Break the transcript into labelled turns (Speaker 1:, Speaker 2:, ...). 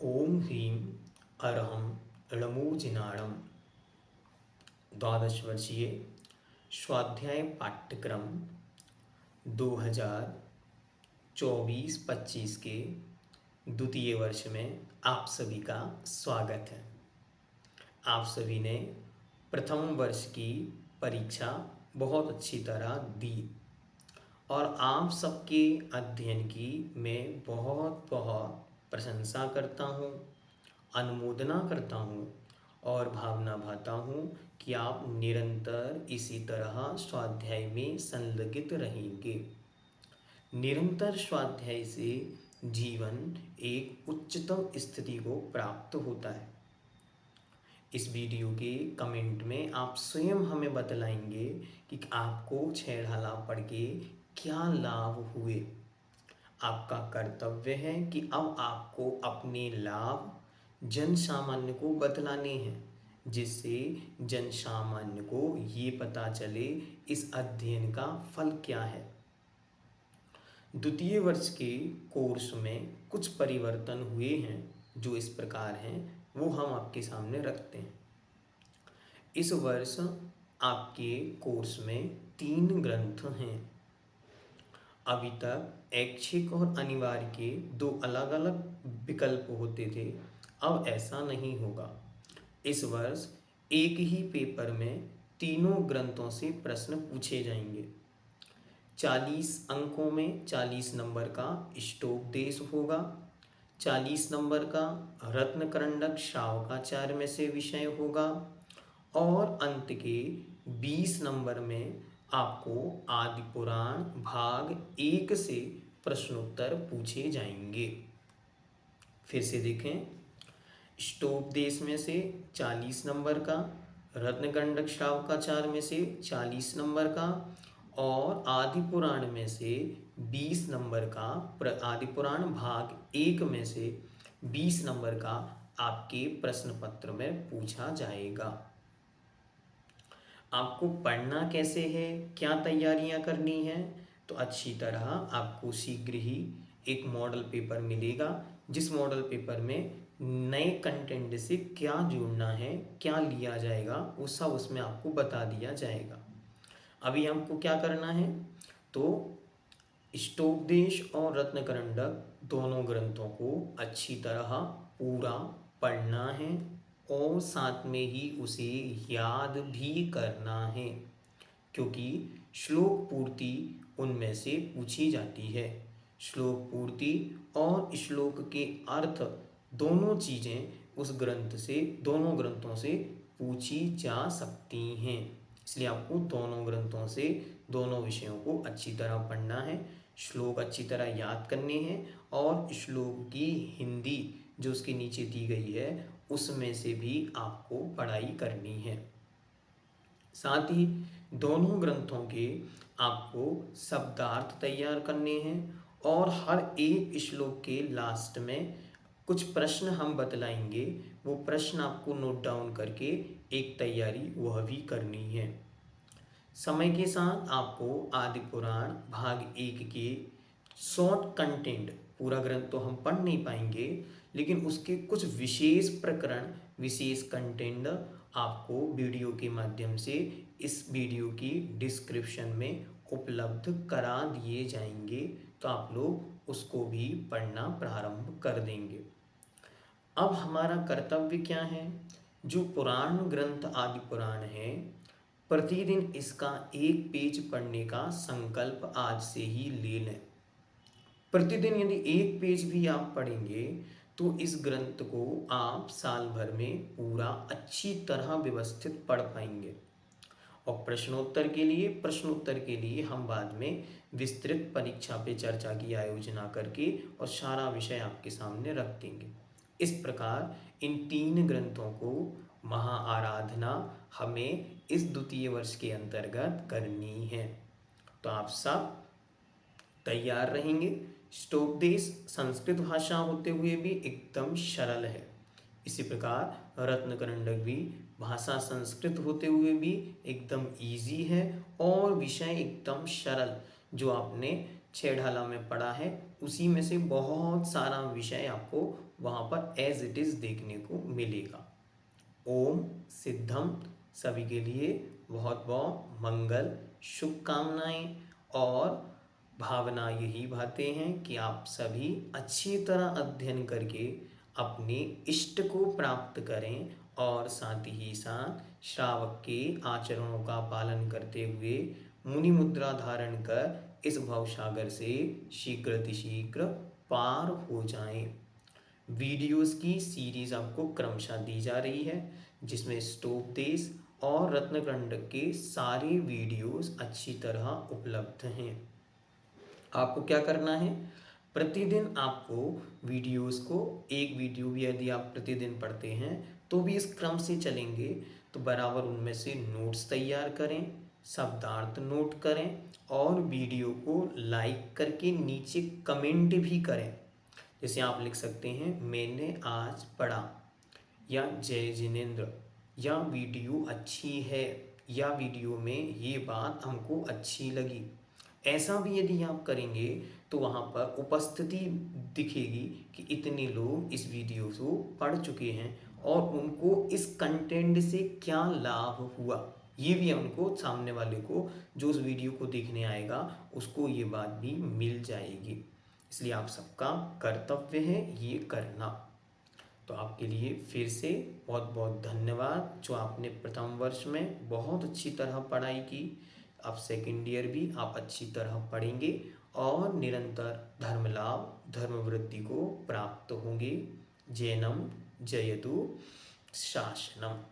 Speaker 1: ओम ह्रीं अरहं ळमोजिनाणं द्वादश वर्षीय स्वाध्याय पाठ्यक्रम 2024-25 के द्वितीय वर्ष में आप सभी का स्वागत है। आप सभी ने प्रथम वर्ष की परीक्षा बहुत अच्छी तरह दी और आप सबके अध्ययन की मैं बहुत बहुत प्रशंसा करता हूँ, अनुमोदना करता हूँ और भावना भाता हूँ कि आप निरंतर इसी तरह स्वाध्याय में संलग्नित रहेंगे। निरंतर स्वाध्याय से जीवन एक उच्चतम स्थिति को प्राप्त होता है। इस वीडियो के कमेंट में आप स्वयं हमें बतलाएंगे कि आपको छेड़ाला पढ़ के क्या लाभ हुए। आपका कर्तव्य है कि अब आपको अपने लाभ जन सामान्य को बतलाने हैं, जिससे जन सामान्य को ये पता चले इस अध्ययन का फल क्या है। द्वितीय वर्ष के कोर्स में कुछ परिवर्तन हुए हैं जो इस प्रकार हैं, वो हम आपके सामने रखते हैं। इस वर्ष आपके कोर्स में 3 ग्रंथ हैं। अभी तक ऐच्छिक और अनिवार्य के 2 अलग अलग विकल्प होते थे, अब ऐसा नहीं होगा। इस वर्ष एक ही पेपर में तीनों ग्रंथों से प्रश्न पूछे जाएंगे। 40 अंकों में 40 नंबर का इष्टोपदेश होगा, 40 नंबर का रत्नकरंडक शावकाचार्य में से विषय होगा और अंत के 20 नंबर में आपको आदि पुराण भाग 1 से प्रश्नोत्तर पूछे जाएंगे। फिर से देखें, इष्टोपदेश में से 40 नंबर का, रत्नकरंडक शावकाचार्य में से 40 नंबर का और आदि पुराण में से 20 नंबर का, आदि पुराण भाग 1 में से 20 नंबर का आपके प्रश्न पत्र में पूछा जाएगा। आपको पढ़ना कैसे है, क्या तैयारियां करनी है, तो अच्छी तरह आपको शीघ्र ही एक मॉडल पेपर मिलेगा, जिस मॉडल पेपर में नए कंटेंट से क्या जोड़ना है, क्या लिया जाएगा, वो सब उसमें आपको बता दिया जाएगा। अभी हमको क्या करना है, तो इष्टोपदेश और रत्नकरंडक दोनों ग्रंथों को अच्छी तरह पूरा पढ़ना है और साथ में ही उसे याद भी करना है, क्योंकि श्लोक पूर्ति उनमें से पूछी जाती है। श्लोक पूर्ति और श्लोक के अर्थ दोनों चीज़ें उस ग्रंथ से, दोनों ग्रंथों से पूछी जा सकती हैं। इसलिए आपको दोनों ग्रंथों से दोनों विषयों को अच्छी तरह पढ़ना है, श्लोक अच्छी तरह याद करने हैं और श्लोक की हिंदी जो उसके नीचे दी गई है उसमें से भी आपको पढ़ाई करनी है। साथ ही दोनों ग्रंथों के आपको शब्दार्थ तैयार करने हैं और हर एक श्लोक के लास्ट में कुछ प्रश्न हम बतलाएंगे, वो प्रश्न आपको नोट डाउन करके एक तैयारी वह भी करनी है। समय के साथ आपको आदि पुराण भाग 1 के शॉर्ट कंटेंट, पूरा ग्रंथ तो हम पढ़ नहीं पाएंगे, लेकिन उसके कुछ विशेष प्रकरण, विशेष कंटेंट आपको वीडियो के माध्यम से इस वीडियो की डिस्क्रिप्शन में उपलब्ध करा दिए जाएंगे, तो आप लोग उसको भी पढ़ना प्रारंभ कर देंगे। अब हमारा कर्तव्य क्या है, जो पुराण ग्रंथ आदि पुराण है, प्रतिदिन इसका 1 पेज पढ़ने का संकल्प आज से ही ले लें। प्रतिदिन यदि 1 पेज भी आप पढ़ेंगे तो इस ग्रंथ को आप साल भर में पूरा अच्छी तरह व्यवस्थित पढ़ पाएंगे। और प्रश्नोत्तर के लिए हम बाद में विस्तृत परीक्षा पे चर्चा की आयोजना करके और सारा विषय आपके सामने रख देंगे। इस प्रकार इन 3 ग्रंथों को महाआराधना हमें इस द्वितीय वर्ष के अंतर्गत करनी है। तो आप सब तैयार रहेंगे। इष्टोपदेश संस्कृत भाषा होते हुए भी एकदम सरल है। इसी प्रकार रत्नकरंडक भी भाषा संस्कृत होते हुए भी एकदम इजी है और विषय एकदम सरल, जो आपने 6 ढाला में पढ़ा है उसी में से बहुत सारा विषय आपको वहाँ पर एज इट इज़ देखने को मिलेगा। ओम सिद्धम सभी के लिए बहुत बहुत मंगल शुभकामनाएं और भावना यही भाते हैं कि आप सभी अच्छी तरह अध्ययन करके अपने इष्ट को प्राप्त करें और साथ ही साथ श्रावक के आचरणों का पालन करते हुए मुनि मुद्रा धारण कर इस भवसागर से शीघ्र पार हो जाएं। वीडियोस की सीरीज आपको क्रमशः दी जा रही है जिसमें स्तोपदेश और रत्नकंड के सारे वीडियोस अच्छी तरह उपलब्ध हैं। आपको क्या करना है, प्रतिदिन आपको वीडियोस को एक वीडियो भी यदि आप प्रतिदिन पढ़ते हैं तो भी इस क्रम से चलेंगे तो बराबर उनमें से नोट्स तैयार करें, शब्दार्थ नोट करें और वीडियो को लाइक करके नीचे कमेंट भी करें। जैसे आप लिख सकते हैं मैंने आज पढ़ा या जय जिनेंद्र या वीडियो अच्छी है या वीडियो में ये बात हमको अच्छी लगी। ऐसा भी यदि आप करेंगे तो वहाँ पर उपस्थिति दिखेगी कि इतने लोग इस वीडियो को पढ़ चुके हैं और उनको इस कंटेंट से क्या लाभ हुआ, ये भी उनको सामने वाले को जो उस वीडियो को देखने आएगा उसको ये बात भी मिल जाएगी। इसलिए आप सबका कर्तव्य है ये करना। तो आपके लिए फिर से बहुत बहुत धन्यवाद जो आपने प्रथम वर्ष में बहुत अच्छी तरह पढ़ाई की। अब सेकेंड ईयर भी आप अच्छी तरह पढ़ेंगे और निरंतर धर्म लाभ धर्म वृद्धि को प्राप्त होंगे। जैनम जयतु शासनम।